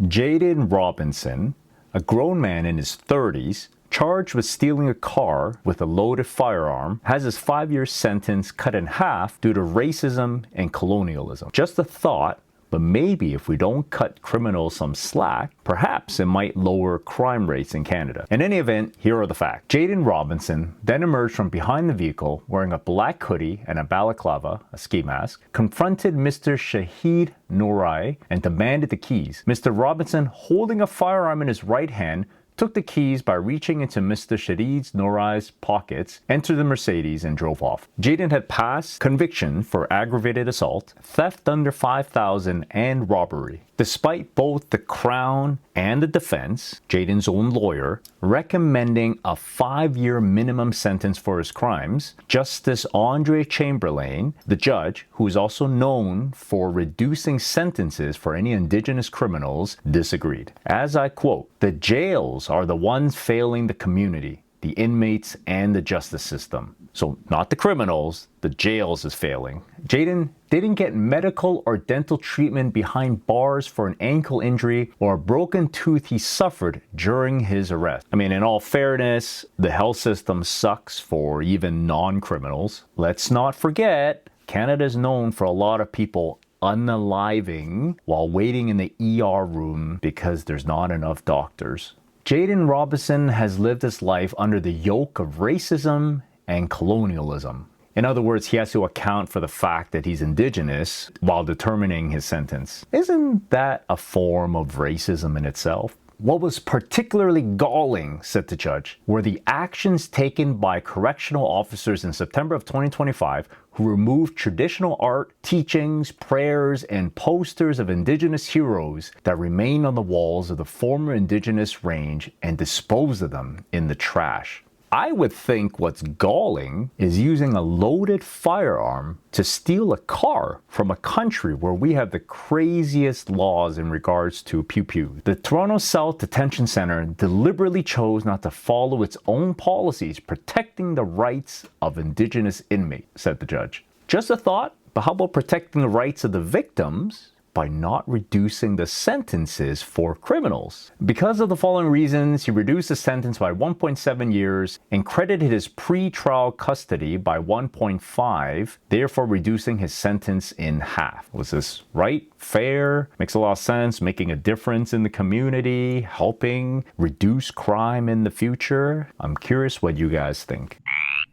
Jaden Robinson, a grown man in his 30s, charged with stealing a car with a loaded firearm, has his 5-year sentence cut in half due to racism and colonialism. Just a thought, but maybe if we don't cut criminals some slack, perhaps it might lower crime rates in Canada. In any event, here are the facts. Jaden Robinson then emerged from behind the vehicle wearing a black hoodie and a balaclava, a ski mask, confronted Mr. Shahid Norai and demanded the keys. Mr. Robinson, holding a firearm in his right hand, took the keys by reaching into Mr. Shahid Norai's pockets, entered the Mercedes, and drove off. Jaden had passed conviction for aggravated assault, theft under $5,000, and robbery. Despite both the Crown and the defense, Jaden's own lawyer, recommending a 5-year minimum sentence for his crimes, Justice Andre Chamberlain, the judge, who is also known for reducing sentences for any Indigenous criminals, disagreed. As I quote, "The jails are the ones failing the community, the inmates, and the justice system." So not the criminals, the jails is failing. Jaden didn't get medical or dental treatment behind bars for an ankle injury or a broken tooth he suffered during his arrest. I mean, in all fairness, the health system sucks for even non-criminals. Let's not forget, Canada is known for a lot of people unaliving while waiting in the ER room because there's not enough doctors. Jaden Robinson has lived his life under the yoke of racism and colonialism. In other words, he has to account for the fact that he's Indigenous while determining his sentence. Isn't that a form of racism in itself? What was particularly galling, said the judge, were the actions taken by correctional officers in September of 2025 who removed traditional art, teachings, prayers, and posters of Indigenous heroes that remained on the walls of the former Indigenous range and disposed of them in the trash. I would think what's galling is using a loaded firearm to steal a car from a country where we have the craziest laws in regards to pew-pew. The Toronto South Detention Centre deliberately chose not to follow its own policies protecting the rights of Indigenous inmates, said the judge. Just a thought, but how about protecting the rights of the victims by not reducing the sentences for criminals? Because of the following reasons, he reduced the sentence by 1.7 years and credited his pre-trial custody by 1.5, therefore reducing his sentence in half. Was this right? Fair? Makes a lot of sense, making a difference in the community, helping reduce crime in the future? I'm curious what you guys think.